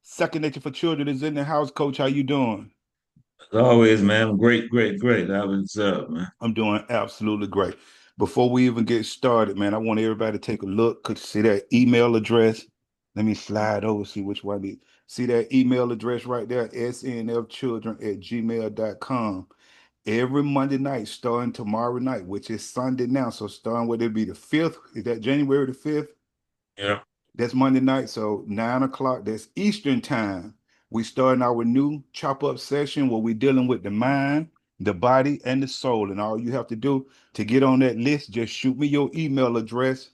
Second Nature for Children is in the house. Coach, how you doing? As always, man. Great, great, great. How was man? I'm doing absolutely great. Before we even get started, man, I want everybody to take a look. Could you see that email address? Let me slide over, see which one it is. See that email address right there, snfchildren@gmail.com. Every Monday night, starting tomorrow night, which is Sunday now. So starting what it'll be the 5th. Is that January the 5th? Yeah. That's Monday night, so 9 o'clock. That's Eastern time. We starting our new chop up session where we're dealing with the mind, the body, and the soul. And all you have to do to get on that list, just shoot me your email address,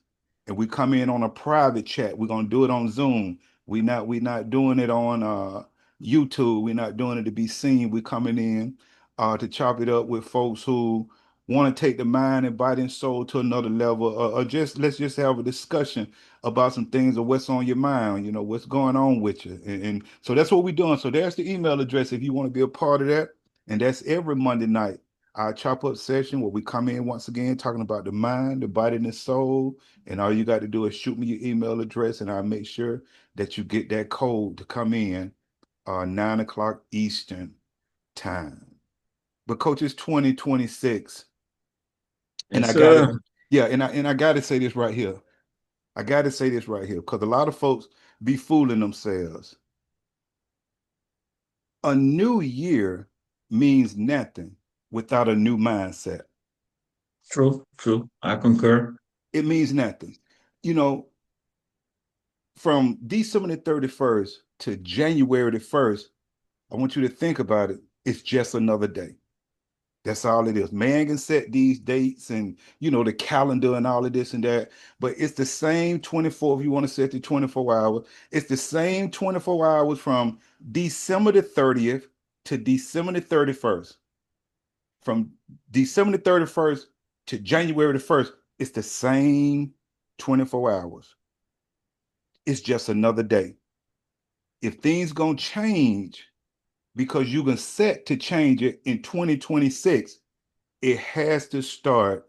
and we come in on a private chat. We're gonna do it on Zoom. We not doing it on YouTube. We're not doing it to be seen. We're coming in to chop it up with folks who want to take the mind and body and soul to another level, or just let's just have a discussion about some things or what's on your mind, what's going on with you. And so that's what we're doing. So there's the email address if you want to be a part of that. And that's every Monday night, our chop up session where we come in once again talking about the mind, the body, and the soul. And all you got to do is shoot me your email address, and I'll make sure that you get that code to come in 9 o'clock Eastern time. But coach, it's 2026. And Yes, I got sir. it. Yeah, and I gotta say this right here. I got to say this right here because a lot of folks be fooling themselves. A new year means nothing without a new mindset. True, true. I concur. It means nothing. You know, from December the 31st to January the 1st, I want you to think about it. It's just another day. That's all it is. Man can set these dates and the calendar and all of this and that, but it's the same 24 if you want to set the 24 hours. It's the same 24 hours from December the 30th to December the 31st. From December the 31st to January the 1st, it's the same 24 hours. It's just another day. If things gonna change because you can set to change it in 2026, it has to start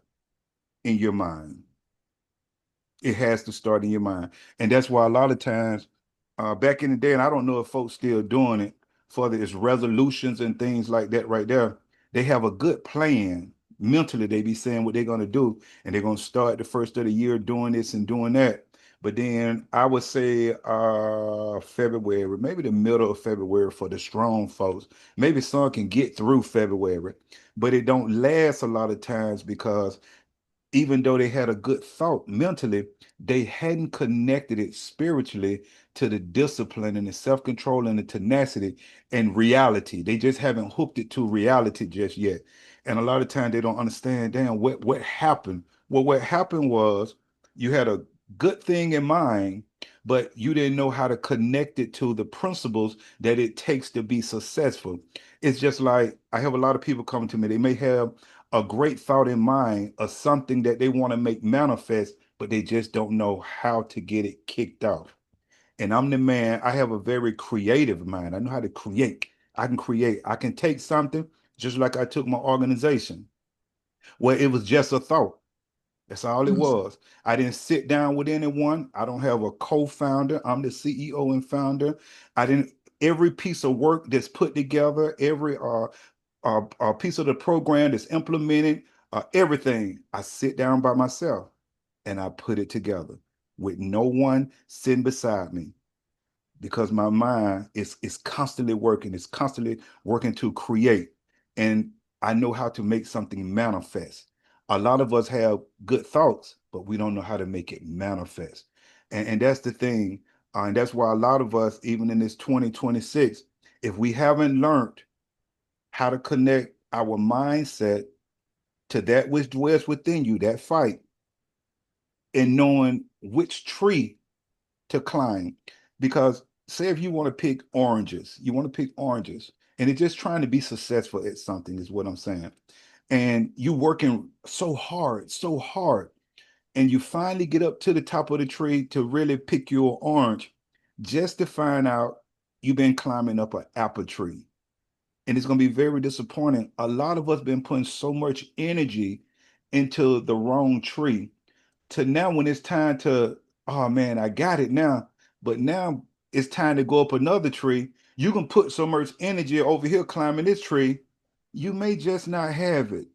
in your mind. It has to start in your mind. And that's why a lot of times, back in the day, and I don't know if folks still doing it for this resolutions and things like that right there, they have a good plan. Mentally, they be saying what they're going to do, and they're going to start the first of the year doing this and doing that. But then I would say February, maybe the middle of February for the strong folks. Maybe some can get through February, but it don't last a lot of times because even though they had a good thought mentally, they hadn't connected it spiritually to the discipline and the self-control and the tenacity and reality. They just haven't hooked it to reality just yet. And a lot of times they don't understand, damn, what happened? Well, what happened was you had a good thing in mind, but you didn't know how to connect it to the principles that it takes to be successful. It's just like I have a lot of people coming to me. They may have a great thought in mind of something that they want to make manifest, but they just don't know how to get it kicked off. And I'm the man, I have a very creative mind. I know how to create. I can create. I can take something just like I took my organization, where it was just a thought. That's all it was. I didn't sit down with anyone. I don't have a co-founder. I'm the CEO and founder. I didn't, every piece of work that's put together, every piece of the program that's implemented, everything, I sit down by myself and I put it together with no one sitting beside me because my mind is constantly working. It's constantly working to create. And I know how to make something manifest. A lot of us have good thoughts, but we don't know how to make it manifest. And that's the thing. And that's why a lot of us, even in this 2026, if we haven't learned how to connect our mindset to that which dwells within you, that fight, and knowing which tree to climb. Because say if you want to pick oranges, and it's just trying to be successful at something, is what I'm saying. And you working so hard, and you finally get up to the top of the tree to really pick your orange, just to find out you've been climbing up an apple tree. And it's going to be very disappointing. A lot of us been putting so much energy into the wrong tree to now when it's time to, oh man, I got it now. but now it's time to go up another tree. You can put so much energy over here climbing this tree, you may just not have it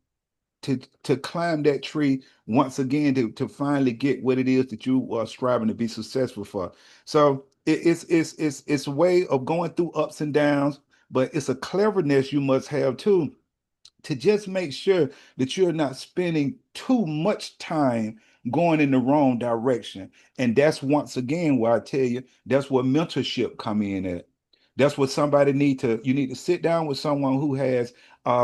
to climb that tree once again to finally get what it is that you are striving to be successful for. So it's a way of going through ups and downs, but it's a cleverness you must have too to just make sure that you're not spending too much time going in the wrong direction. And that's once again why I tell you that's where mentorship come in at. That's what somebody need to you need to sit down with someone who has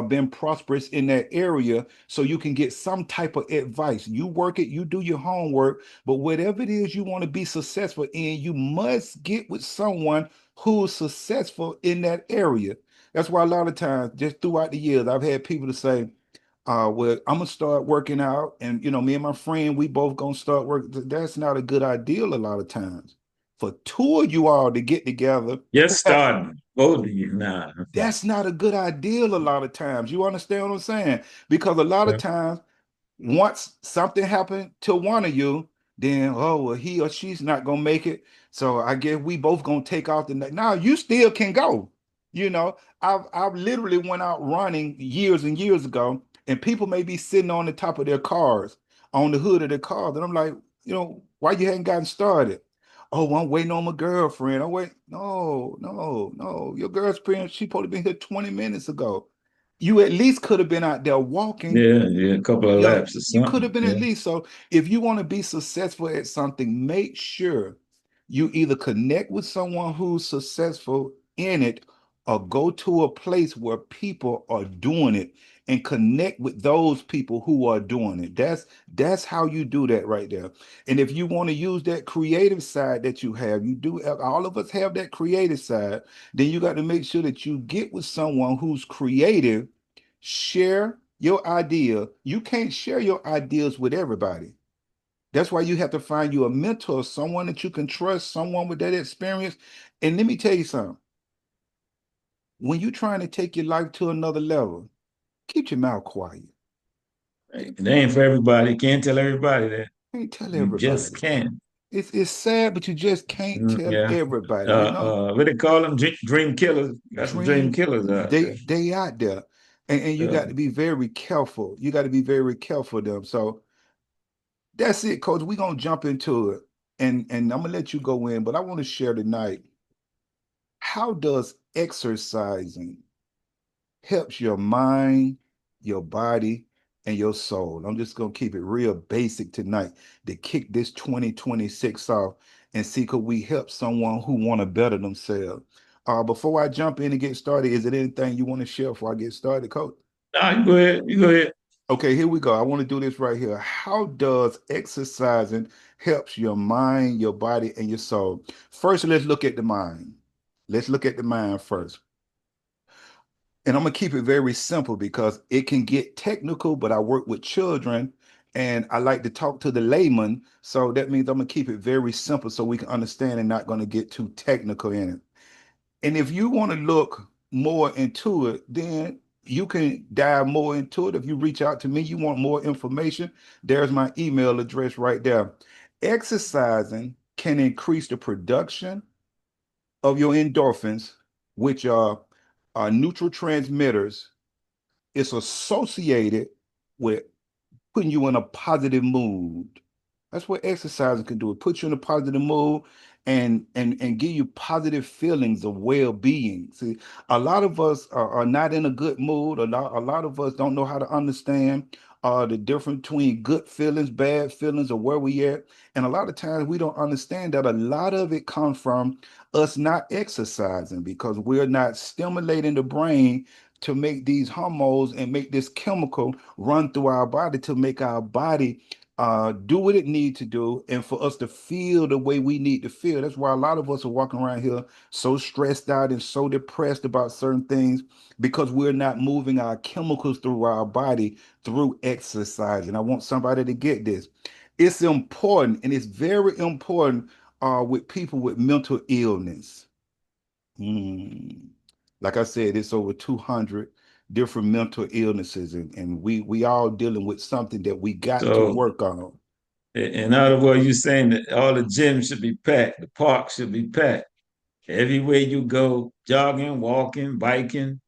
been prosperous in that area so you can get some type of advice. You work it, you do your homework, but whatever it is you want to be successful in, you must get with someone who's successful in that area. That's why a lot of times, just throughout the years, I've had people to say, well, I'm gonna start working out, and me and my friend, we both gonna start work. That's not a good idea a lot of times. For two of you all to get together, Just starting. Both of you. Nah. that's not a good idea a lot of times. You understand what I'm saying? Because a lot of Yeah. times once something happened to one of you, then oh well, he or she's not gonna make it. So I guess we both gonna take off the next. Now you still can go. I've literally went out running years and years ago, and people may be sitting on the top of their cars, on the hood of their cars, and I'm like, why you hadn't gotten started? Oh, I'm waiting on my girlfriend. I wait. No, no, no. Your girlfriend, she probably been here 20 minutes ago. You at least could have been out there walking. Yeah, yeah, a couple of Yeah, laps or you could something. have been at Yeah. least. So if you want to be successful at something, make sure you either connect with someone who's successful in it or go to a place where people are doing it and connect with those people who are doing it. That's how you do that right there. And if you want to use that creative side that you have, you do all of us have that creative side, then you got to make sure that you get with someone who's creative. Share your idea. You can't share your ideas with everybody. That's why you have to find you a mentor, someone that you can trust, someone with that experience. And let me tell you something. When you're trying to take your life to another level, keep your mouth quiet. It ain't for everybody. Can't tell everybody that. Can't tell You just everybody. can't. It's sad, but you just can't tell Yeah. everybody, you know? What they call them? Dream killers. Got some dream Dream, killers out there. they out there. And you got Yeah. to be very careful. You got to be very careful of them. So that's it, coach. We're gonna jump into it. And I'm gonna let you go in, but I want to share tonight, how does exercising helps your mind, your body, and your soul? I'm just gonna keep it real basic tonight to kick this 2026 off and see could we help someone who want to better themselves. Before I jump in and get started, is there anything you want to share before I get started, coach? Nah, you go ahead. You go ahead. Okay, here we go. I want to do this right here. How does exercising helps your mind, your body, and your soul? First, let's look at the mind. Let's look at the mind first. And I'm gonna keep it very simple because it can get technical, but I work with children and I like to talk to the layman. So that means I'm gonna keep it very simple so we can understand and not gonna get too technical in it. And if you want to look more into it, then you can dive more into it. If you reach out to me, you want more information, there's my email address right there. Exercising can increase the production of your endorphins, which are neurotransmitters. It's associated with putting you in a positive mood. That's what exercising can do. It puts you in a positive mood and give you positive feelings of well-being. See, a lot of us are not in a good mood. A lot of us don't know how to understand the difference between good feelings, bad feelings, or where we at. And a lot of times we don't understand that a lot of it comes from us not exercising because we're not stimulating the brain to make these hormones and make this chemical run through our body to make our body do what it need to do and for us to feel the way we need to feel. That's why a lot of us are walking around here so stressed out and so depressed about certain things because we're not moving our chemicals through our body through exercise. And I want somebody to get this. It's important and it's very important with people with mental illness. Hmm. Like I said, it's over 200 different mental illnesses, and we all dealing with something that we got to So work on. In other words, you're saying that all the gyms should be packed, the park should be packed. Everywhere you go, jogging, walking, biking,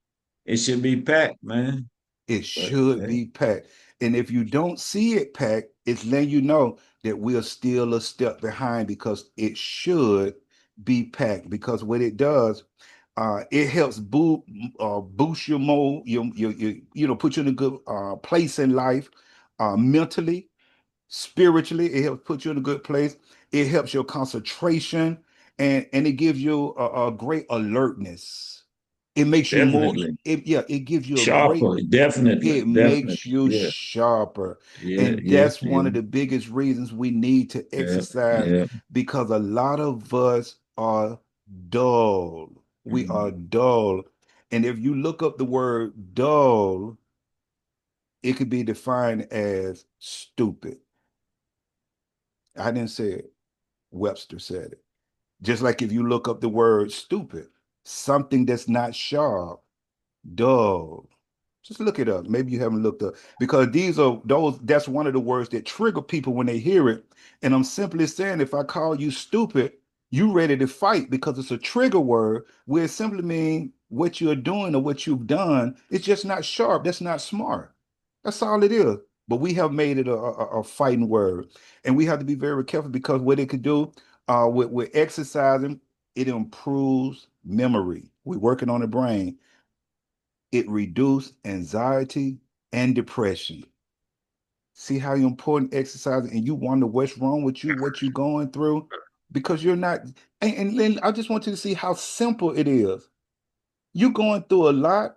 it should be packed, man. It But should be packed. And if you don't see it packed, it's letting you know that we're still a step behind because it should be packed. Because what it does, it helps boost your mode, put you in a good place in life, mentally, spiritually. It helps put you in a good place. It helps your concentration, and it gives you a great alertness. It makes you more, definitely yeah, it gives you a great, sharper, definitely, it definitely. makes you Yeah, sharper. yeah, And yeah, that's one yeah, of the biggest reasons we need to yeah, exercise, yeah. because a lot of us are dull. We are Mhm. dull. And if you look up the word dull, it could be defined as stupid. I didn't say it. Webster said it. Just like if you look up the word stupid, something that's not sharp, dull. Just look it up. Maybe you haven't looked up, because these are those, that's one of the words that trigger people when they hear it. And I'm simply saying, if I call you stupid, you ready to fight because it's a trigger word where it simply means what you're doing or what you've done. It's just not sharp. That's not smart. That's all it is. But we have made it a fighting word. And we have to be very careful, because what it could do with exercising, it improves memory. We're working on the brain. It reduces anxiety and depression. See how important exercise, and you wonder what's wrong with you, what you're going through, because you're not. And then I just want you to see how simple it is. You're going through a lot,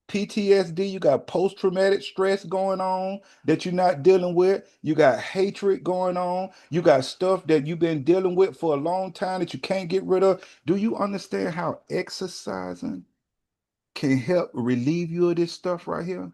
PTSD, you got post-traumatic stress going on that you're not dealing with. You got hatred going on. You got stuff that you've been dealing with for a long time that you can't get rid of. Do you understand how exercising can help relieve you of this stuff right here?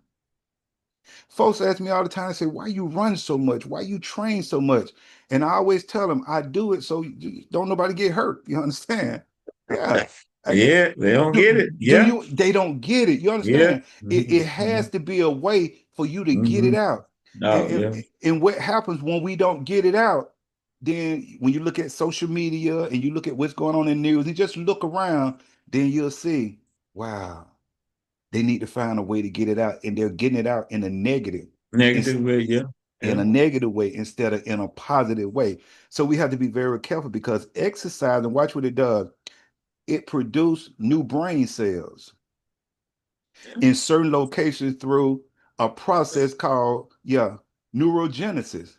Folks ask me all the time, they say, why you run so much? Why you train so much? And I always tell them, I do it so don't nobody get hurt. You understand? Yeah. Yeah, they don't get it. Do Yeah, you, they don't get it. You yeah. understand? It Hmm. has to be a way for you to get Hmm. it out. Oh, And, yeah. and what happens when we don't get it out? Then when you look at social media and you look at what's going on in news and just look around, then you'll see, wow, they need to find a way to get it out, and they're getting it out in a negative, Negative way, yeah. in Yeah. a negative way instead of in a positive way. So we have to be very careful, because exercise, and watch what it does. It produces new brain cells in certain locations through a process called, yeah, neurogenesis.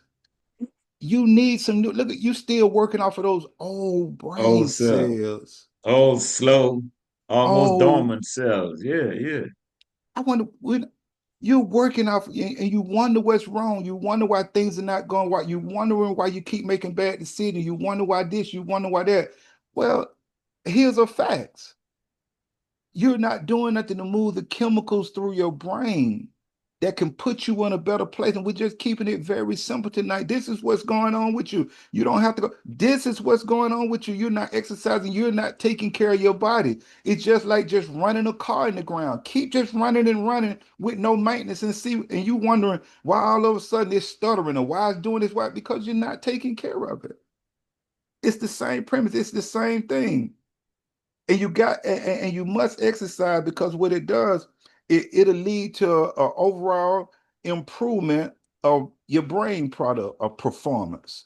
You need some new, look at you still working off of those old Old brain cell, cells. old, slow, almost Oh, dormant cells. Yeah, yeah. I wonder when you're working off, and you wonder what's wrong. You wonder why things are not going right. You wondering why you keep making bad decisions. You wonder why this, you wonder why that. Well, here's a facts. You're not doing nothing to move the chemicals through your brain that can put you in a better place. And we're just keeping it very simple tonight. This is what's going on with you. You don't have to go. This is what's going on with you. You're not exercising. You're not taking care of your body. It's just like just running a car in the ground. Keep just running and running with no maintenance, and see, and you wondering why all of a sudden it's stuttering, or why it's doing this. Why? Because you're not taking care of it. It's the same premise. It's the same thing. And you got, and you must exercise, because what it does, it'll lead to a overall improvement of your brain product of performance.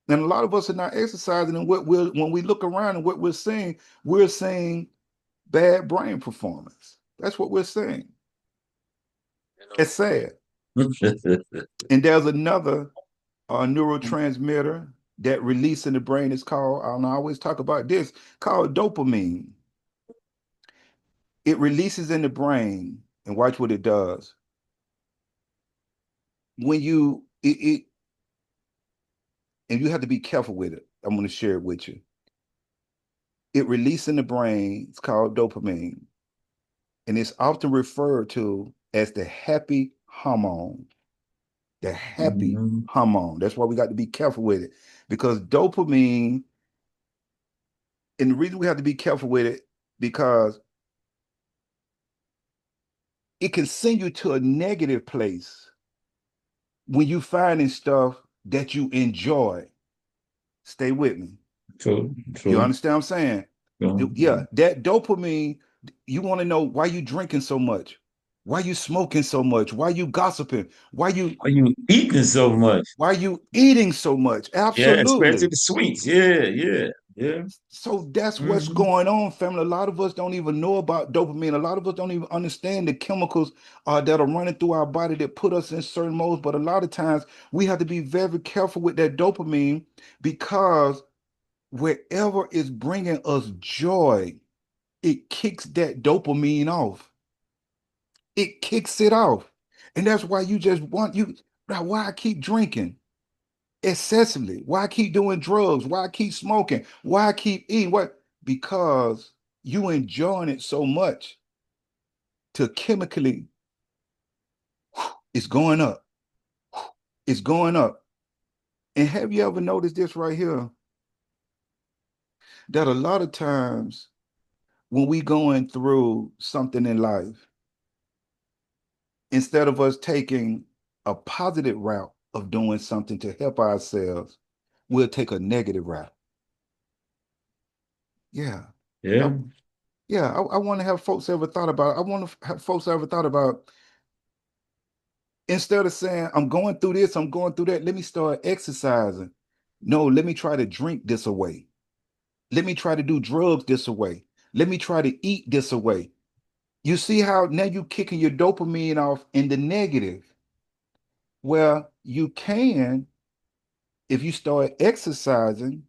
And a lot of us are not exercising, and what we're, when we look around and what we're seeing bad brain performance. That's what we're seeing. It's sad. And there's another neurotransmitter that release in the brain is called, I always talk about this, called dopamine. It releases in the brain, and watch what it does. When you it and you have to be careful with it. I'm going to share it with you. It releases in the brain. It's called dopamine, and it's often referred to as the happy hormone. The happy Mhm. hormone. That's why we got to be careful with it, because dopamine. And the reason we have to be careful with it, because it can send you to a negative place when you finding stuff that you enjoy, stay with me. True, You true, understand what I'm saying? Yeah, true. that dopamine, you want to know why you drinking so much, why you smoking so much, why you gossiping, Why you eating so much? why you eating so much. Yeah, especially Absolutely. the sweets. Yeah, yeah, yeah. So that's what's Hmm. going on, family. A lot of us don't even know about dopamine. A lot of us don't even understand the chemicals that are running through our body that put us in certain modes. But a lot of times we have to be very careful with that dopamine because wherever is bringing us joy, it kicks that dopamine off. It kicks it off. And that's why you just want you. Now, why I keep drinking excessively? Why I keep doing drugs? Why I keep smoking? Why I keep eating? What? Because you enjoying it so much to chemically, it's going up. It's going up. And have you ever noticed this right here? That a lot of times when we going through something in life, instead of us taking a positive route of doing something to help ourselves, we'll take a negative route. Yeah. I, Yeah. yeah, I want to have folks ever thought about, I want to have folks ever thought about, instead of saying, I'm going through this, I'm going through that, let me start exercising. No, let me try to drink this away. Let me try to do drugs this away. Let me try to eat this away. You see how now you kicking your dopamine off in the negative. Well, you can if you start exercising,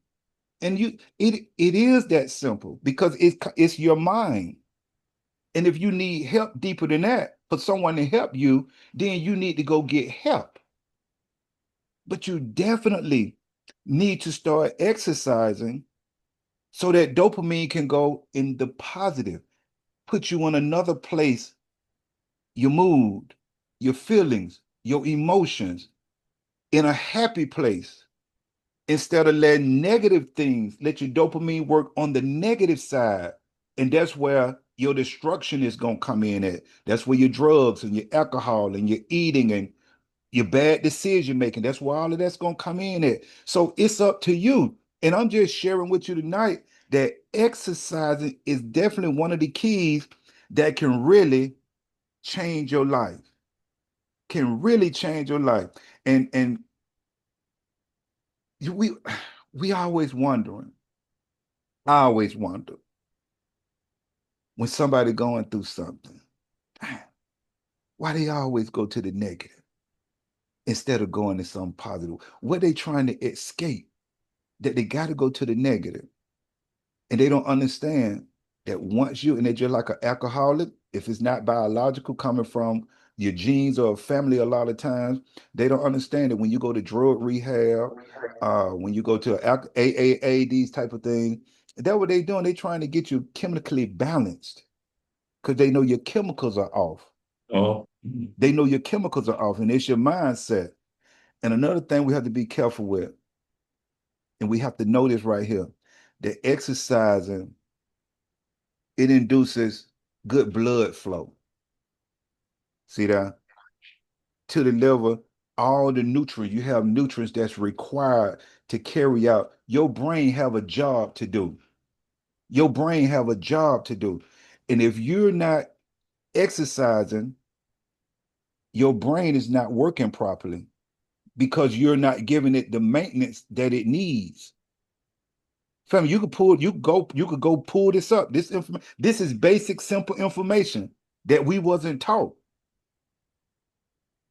and it is that simple because it's your mind. And if you need help deeper than that for someone to help you, then you need to go get help. But you definitely need to start exercising so that dopamine can go in the positive, put you in another place, your mood, your feelings, your emotions, in a happy place. Instead of letting negative things, let your dopamine work on the negative side. And that's where your destruction is going to come in at. That's where your drugs and your alcohol and your eating and your bad decision making, that's where all of that's going to come in at. So it's up to you. And I'm just sharing with you tonight that exercising is definitely one of the keys that can really change your life, can really change your life. And we we always wondering, I always wonder when somebody going through something, why they always go to the negative instead of going to something positive? What they trying to escape, that they got to go to the negative. And they don't understand that once you, and they're just like an alcoholic, if it's not biological coming from your genes or family, a lot of times, they don't understand that when you go to drug rehab, when you go to AAA, these type of things, that's what they doing. They trying to get you chemically balanced because they know your chemicals are off. Oh, They know your chemicals are off, and it's your mindset. And another thing we have to be careful with, and we have to know this right here, that exercising, it induces good blood flow. See that? To the liver, all the nutrients, you have nutrients that's required to carry out. Your brain have a job to do. Your brain have a job to do. And if you're not exercising, your brain is not working properly because you're not giving it the maintenance that it needs. Family, you could go pull this up. This is basic, simple information that we wasn't taught.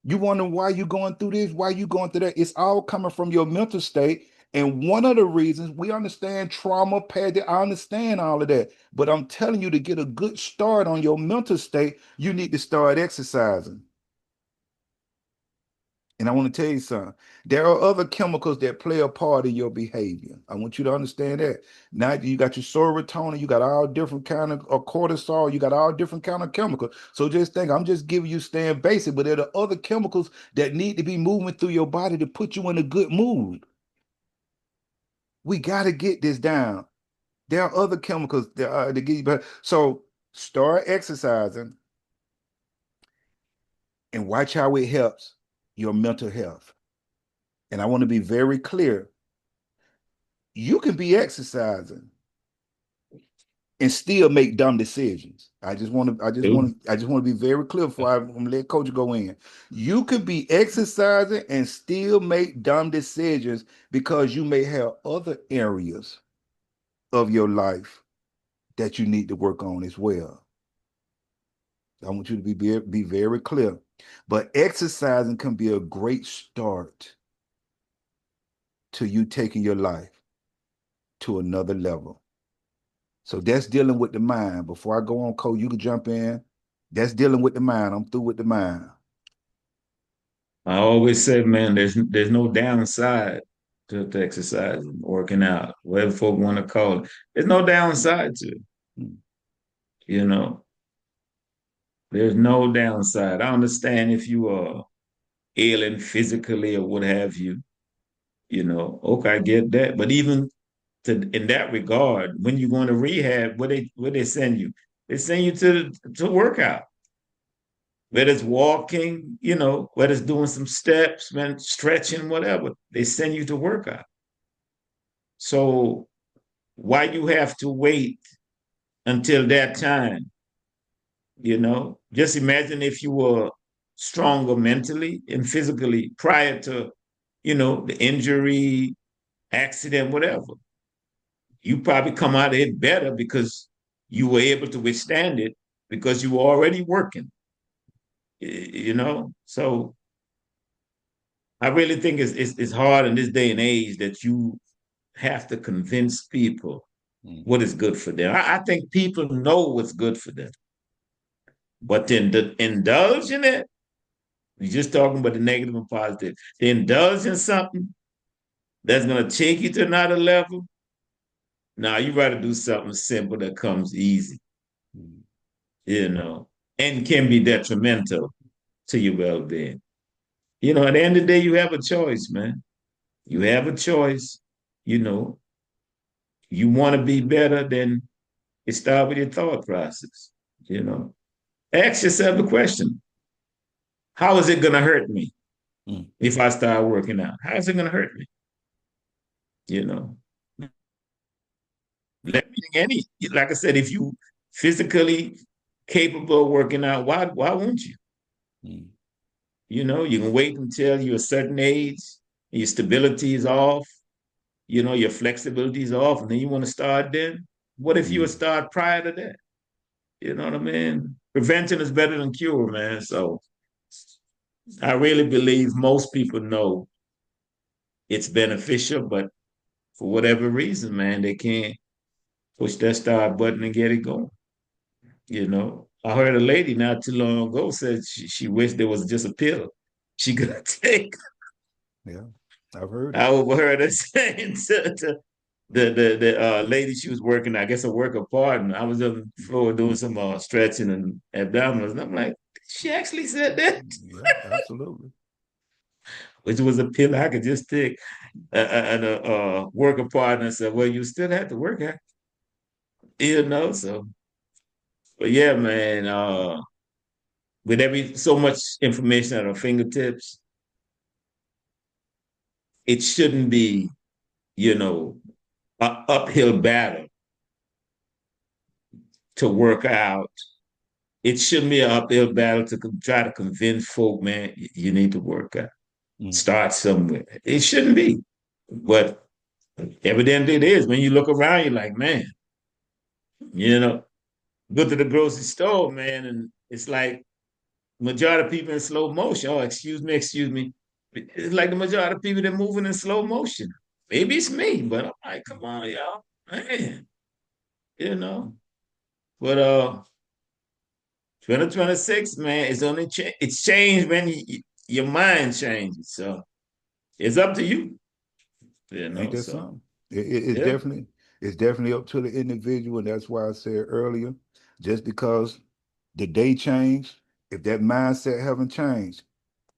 You wonder why you going through this, why you going through that. It's all coming from your mental state. And one of the reasons we understand trauma, I understand all of that. But I'm telling you to get a good start on your mental state, you need to start exercising. And I want to tell you something. There are other chemicals that play a part in your behavior. I want you to understand that. Now you got your serotonin, you got all different kind of cortisol, you got all different kind of chemicals. So just think, I'm just giving you staying basic, but there are other chemicals that need to be moving through your body to put you in a good mood. We got to get this down. There are other chemicals that get you better. So start exercising and watch how it helps. your mental health. And I want to be very clear. You can be exercising and still make dumb decisions. I just want to be very clear before I'm let coach go in. You could be exercising and still make dumb decisions because you may have other areas of your life that you need to work on as well. I want you to be very clear. But exercising can be a great start to you taking your life to another level. So that's dealing with the mind. Before I go on, Cole, you can jump in. That's dealing with the mind. I'm through with the mind. I always say, man, there's no downside to exercising, working out, whatever folk want to call it. There's no downside to it. Hmm. You know, there's no downside. I understand if you are ailing physically or what have you, okay, I get that. But even in that regard, when you go into rehab, what they send you? They send you to work out. Whether it's walking, whether it's doing some steps, man, stretching, whatever, they send you to work out. So why you have to wait until that time? Just imagine if you were stronger mentally and physically prior to, the injury, accident, whatever. You probably come out of it better because you were able to withstand it because you were already working. So I really think it's hard in this day and age that you have to convince people what is good for them. I think people know what's good for them, but then to indulge in it, you're just talking about the negative and positive. To indulge in something that's going to take you to another level. Now you rather do something simple that comes easy, you know, and can be detrimental to your well-being. At the end of the day, you have a choice, man. You have a choice. You know, you want to be better, then it starts with your thought process. You know, ask yourself the question: how is it going to hurt me if I start working out? How is it going to hurt me? You know, let me any like I said, if you physically capable of working out, why won't you? Mm. You can wait until you're a certain age, your stability is off, your flexibility is off, and then you want to start then. What if you would start prior to that? You know what I mean? Prevention is better than cure, man. So I really believe most people know it's beneficial, but for whatever reason, man, they can't push that start button and get it going. I heard a lady not too long ago said she wished there was just a pill she could take. Yeah, I've heard it. I overheard her saying to the lady she was working, I guess a worker partner. I was on the floor doing some stretching and abdominals, and I'm like, she actually said that, Yeah, absolutely. which was a pill I could just take. And a worker partner said, "Well, you still have to work out, So, but yeah, man. With so much information at our fingertips, it shouldn't be, an uphill battle to work out. It shouldn't be an uphill battle to try to convince folk, man, you need to work out. Start somewhere. It shouldn't be. But evidently it is. When you look around, you're like, man, you know, go to the grocery store, man, and it's like majority of people in slow motion. Oh, excuse me. It's like the majority of people that moving in slow motion. Maybe it's me, but I'm like, come on, y'all, man, you know. But 2026, man, it's changed when your mind changes. So it's up to you, Ain't that So something? It's yeah, definitely up to the individual, and that's why I said earlier, just because the day changed, if that mindset haven't changed,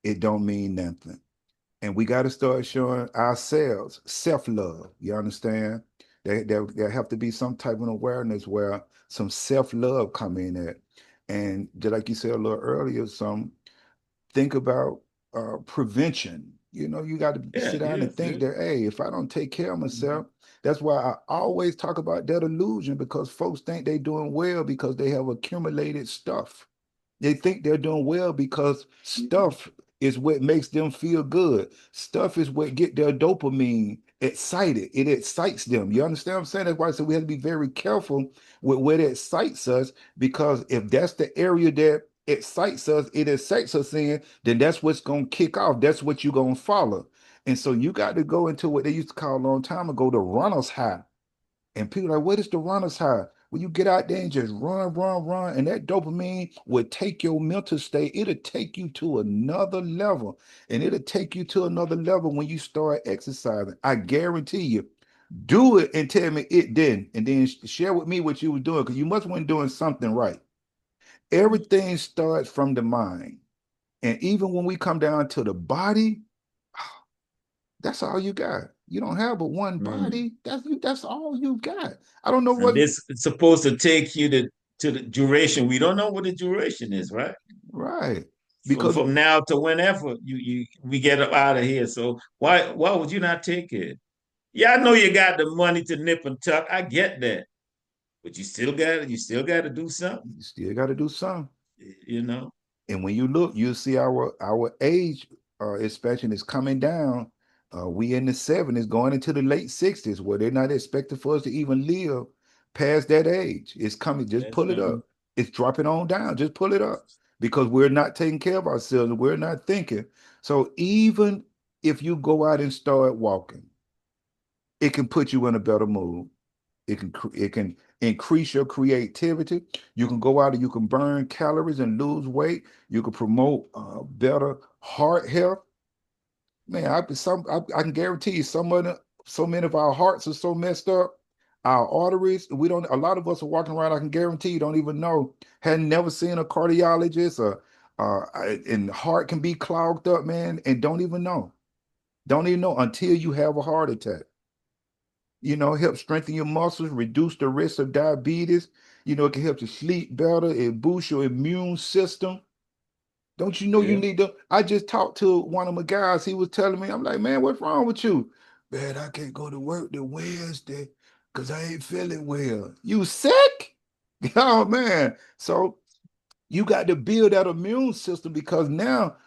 it don't mean nothing. And we got to start showing ourselves self-love. You understand? There have to be some type of awareness where some self-love come in at. And just like you said a little earlier, think about prevention. You got to Yeah, sit down yeah, and think yeah. that, hey, if I don't take care of myself, that's why I always talk about that illusion, because folks think they're doing well because they have accumulated stuff. They think they're doing well because stuff is what makes them feel good. Stuff is what get their dopamine excited. It excites them. You understand what I'm saying? That's why I said we have to be very careful with what excites us, because if that's the area that excites us, it excites us in, then that's what's going to kick off. That's what you're going to follow. And so you got to go into what they used to call a long time ago the runner's high. And people are like, what is the runner's high? When you get out there and just run, run, run, and that dopamine will take your mental state, it'll take you to another level. And it'll take you to another level when you start exercising. I guarantee you. Do it and tell me it didn't. And then share with me what you were doing, because you must have been doing something right. Everything starts from the mind. And even when we come down to the body, that's all you got. You don't have but one Mm. body. That's all you got. I don't know And what. this is supposed to take you to the duration. We don't know what the duration is, right? Right. From Because now to whenever we get up out of here. So why would you not take it? Yeah, I know you got the money to nip and tuck. I get that, but you still got to do something. you still got to do something. You know. And when you look, you'll see our age expansion is coming down. We in the 70s, going into the late 60s, where they're not expected for us to even live past that age. It's coming. Just That's pull it right. up. It's dropping on down. Just pull it up, because we're not taking care of ourselves. We're not thinking. So even if you go out and start walking, it can put you in a better mood. It can increase your creativity. You can go out and you can burn calories and lose weight. You can promote better heart health. Man, I can guarantee you, so many of our hearts are so messed up. Our arteries, we don't. A lot of us are walking around. I can guarantee you don't even know. Hadn't never seen a cardiologist, or and heart can be clogged up, man, and don't even know. Don't even know until you have a heart attack. Help strengthen your muscles, reduce the risk of diabetes. It can help you sleep better. It boosts your immune system. Don't you know you Yeah. need to? I just talked to one of my guys. He was telling me, I'm like, man, what's wrong with you? Man, I can't go to work the Wednesday because I ain't feeling well. You sick? Oh, man. So you got to build that immune system, because now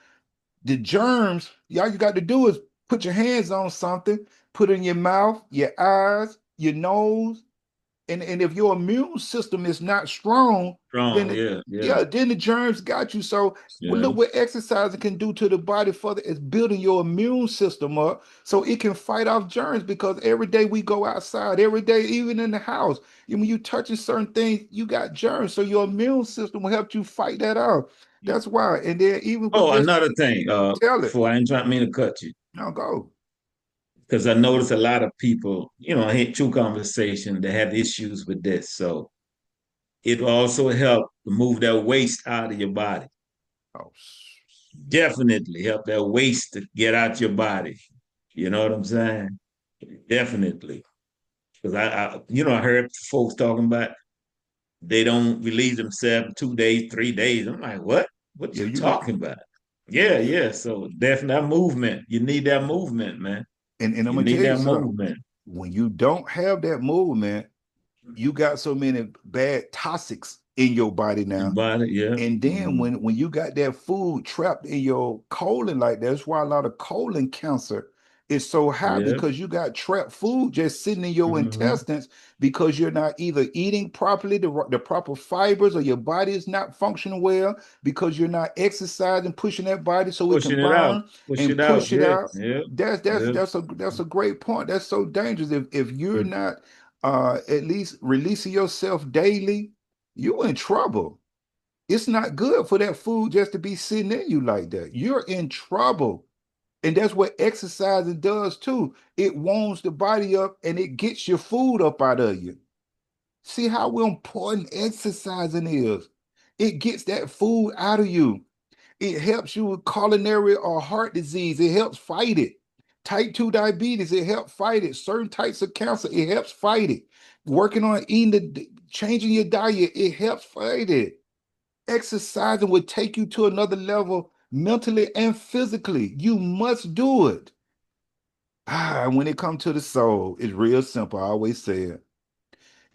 the germs, all you got to do is put your hands on something, put it in your mouth, your eyes, your nose, and if your immune system is not strong, then Strong. Yeah. Yeah. yeah, then the germs got you. So Yeah. look what exercising can do to the body further is building your immune system up so it can fight off germs, because every day we go outside, every day, even in the house, when you touching certain things, you got germs. So your immune system will help you fight that off. That's why. And then even with Oh, just another thing. tell it. Before I ain't trying mean to cut you, Now go. because I notice a lot of people, I hit true conversation that have issues with this. So it will also help to move that waste out of your body. Oh, Definitely help that waste to get out your body. You know what I'm saying? Definitely. Because I heard folks talking about they don't release themselves 2 days, 3 days. I'm like, what? What yeah, you you get talking about? Yeah, yeah. So definitely that movement. You need that movement, man. and I'm You gonna need tell you that something. movement. When you don't have that movement, you got so many bad toxics in your body Your now. body, yeah. And then Mm-hmm. when you got that food trapped in your colon like that, that's why a lot of colon cancer is so high, Yeah. because you got trapped food just sitting in your Mm-hmm. intestines, because you're not either eating properly, the proper fibers, or your body is not functioning well, because you're not exercising, pushing that body so it can Pushing it out. burn Push and it out. push it Yeah. out. Yeah. That's that's Yeah. that's a that's a great point. That's so dangerous. If you're not at least releasing yourself daily, you in trouble. It's not good for that food just to be sitting in you like that. You're in trouble. And that's what exercising does too. It warms the body up and it gets your food up out of you. See how important exercising is. It gets that food out of you. It helps you with coronary or heart disease. It helps fight it. Type 2 diabetes, it helps fight it. Certain types of cancer, it helps fight it. Working on changing your diet, it helps fight it. Exercising would take you to another level mentally and physically. You must do it. When it comes to the soul, it's real simple. I always say it.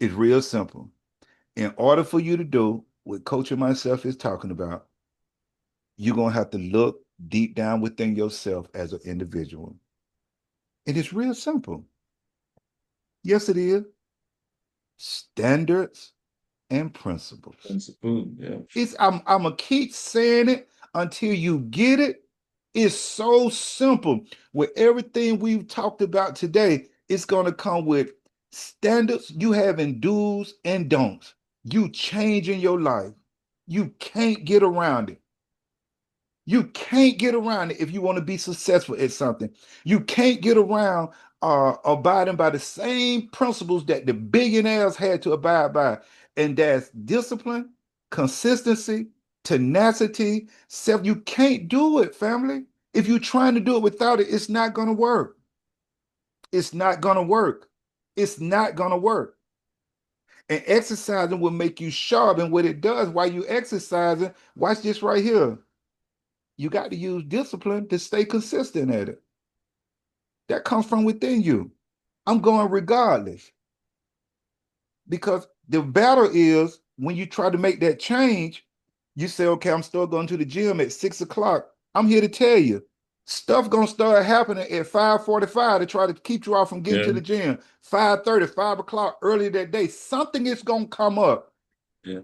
It's real simple. In order for you to do what Coach and myself is talking about, you're going to have to look deep down within yourself as an individual. It is real simple. Yes, it is. Standards and principles. Principle, yeah. I'm gonna keep saying it until you get it. It's so simple. With everything we've talked about today, it's gonna come with standards. You having do's and don'ts. You changing your life. You can't get around it. You can't get around it if you want to be successful at something. You can't get around abiding by the same principles that the billionaires had to abide by, and that's discipline, consistency, tenacity, self. You can't do it, family. If you're trying to do it without it, it's not going to work. It's not going to work. It's not going to work. And exercising will make you sharp. And what it does while you exercising, watch this right here. You got to use discipline to stay consistent at it. That comes from within you. I'm going regardless. Because the battle is when you try to make that change, you say, okay, I'm still going to the gym at 6 o'clock. I'm here to tell you, stuff gonna start happening at 5:45 to try to keep you off from getting to the gym. 5:30, 5 o'clock early that day. Something is gonna come up. Yeah.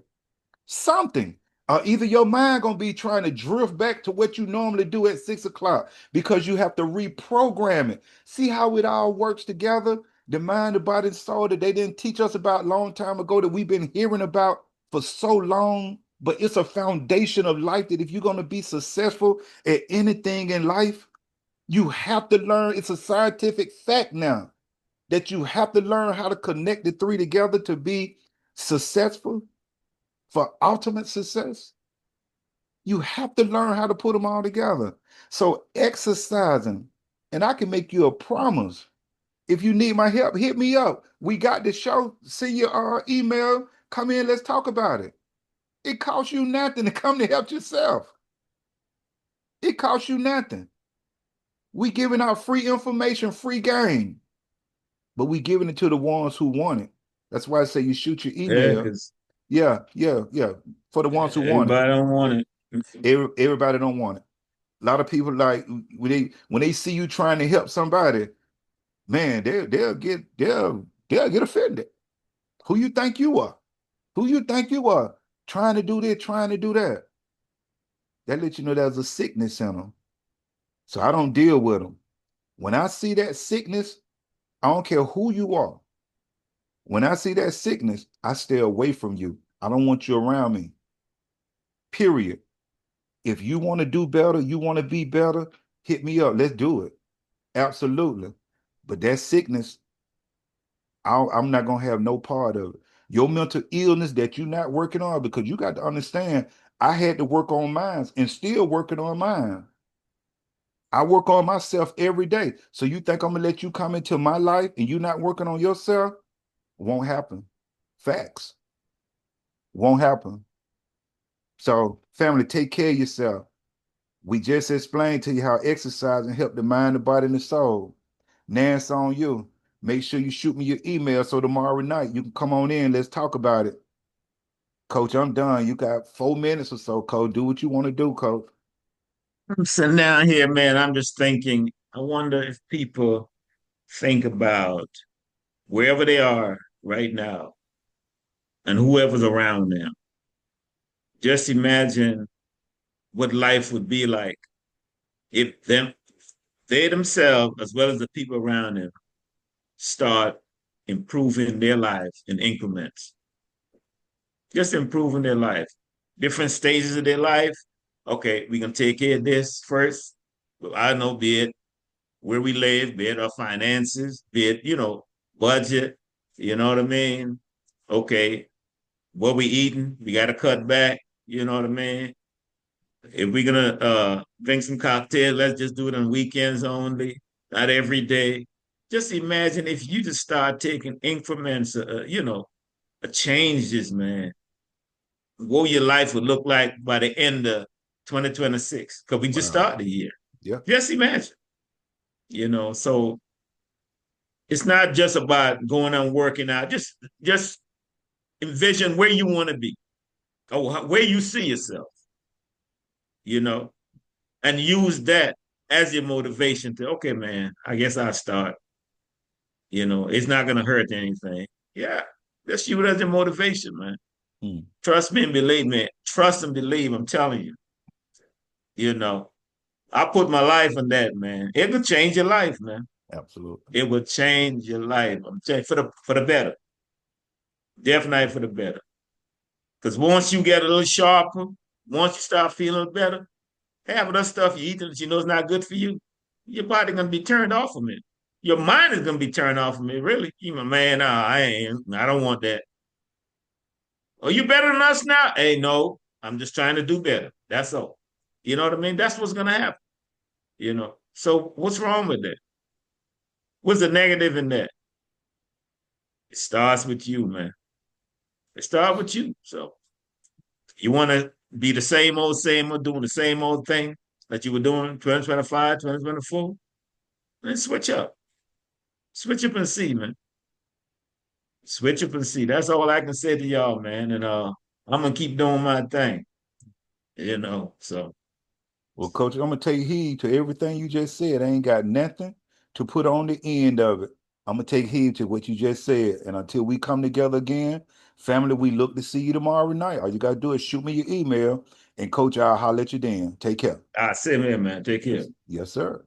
Something. Either your mind gonna be trying to drift back to what you normally do at 6 o'clock because you have to reprogram it. See how it all works together? The mind, the body, and soul that they didn't teach us about a long time ago that we've been hearing about for so long. But it's a foundation of life that if you're gonna be successful at anything in life, you have to learn. It's a scientific fact now that you have to learn how to connect the three together to be successful for ultimate success. You have to learn how to put them all together. So exercising, and I can make you a promise. If you need my help, hit me up. We got the show. Send your email. Come in. Let's talk about it. It costs you nothing to come to help yourself. It costs you nothing. We giving out free information, free game, but we giving it to the ones who want it. That's why I say you shoot your Yeah, email. because Yeah. For the ones who want it. everybody don't want it. Everybody don't want it. A lot of people like when they see you trying to help somebody, man, they'll get offended. Who you think you are? Who you think you are? Trying to do this, trying to do that. That lets you know there's a sickness in them. So I don't deal with them. When I see that sickness, I don't care who you are. When I see that sickness, I stay away from you. I don't want you around me. Period. If you want to do better, you want to be better, hit me up. Let's do it. Absolutely. But that sickness, I'm not going to have no part of it. Your mental illness that you're not working on, because you got to understand, I had to work on mine and still working on mine. I work on myself every day. So you think I'm going to let you come into my life and you not working on yourself? Won't happen. Facts. Won't happen. So, family, take care of yourself. We just explained to you how exercising help the mind, the body, and the soul. Now it's on you. Make sure you shoot me your email so tomorrow night you can come on in. Let's talk about it. Coach, I'm done. You got 4 minutes or so, Coach. Do what you want to do, Coach. I'm sitting down here, man. I'm just thinking, I wonder if people think about wherever they are right now and whoever's around them. Just imagine what life would be like if they themselves, as well as the people around them, start improving their lives in increments. Just improving their life. Different stages of their life. Okay, we can take care of this first. I know, be it where we live, be it our finances, be it, budget, you know what I mean? Okay, what we eating, we got to cut back, you know what I mean? If we're gonna drink some cocktails, let's just do it on weekends only, not every day. Just imagine if you just start taking increments, changes, man. What your life would look like by the end of 2026, because we just Wow. started the year. Yeah. Just imagine, so it's not just about going on working out. Just envision where you want to be or where you see yourself, and use that as your motivation to, okay, man, I guess I'll start. It's not going to hurt anything. Yeah, let's use it as your motivation, man. Trust me and believe me. Trust and believe, I'm telling you. I put my life in that, man. It could change your life, man. Absolutely. It would change your life. I'm telling you, for the better. Definitely for the better. Because once you get a little sharper, once you start feeling better, half that stuff you eat that you know is not good for you, your body gonna be turned off from it. Your mind is gonna be turned off from it. Really, you know, man, nah, I don't want that. Are you better than us now? Hey, no, I'm just trying to do better. That's all. You know what I mean? That's what's gonna happen. So what's wrong with that? What's the negative in that? It starts with you, man. It starts with you. So you want to be the same old, doing the same old thing that you were doing 2025, 2024? Then switch up. Switch up and see, man. Switch up and see. That's all I can say to y'all, man. And I'm gonna keep doing my thing. So Well, Coach, I'm gonna take heed to everything you just said. I ain't got nothing to put on the end of it. I'm gonna take heed to what you just said. And until we come together again, family, we look to see you tomorrow night. All you gotta do is shoot me your email, and Coach, I'll holler at you then. Take care. I see, man. Take care. Yes, sir.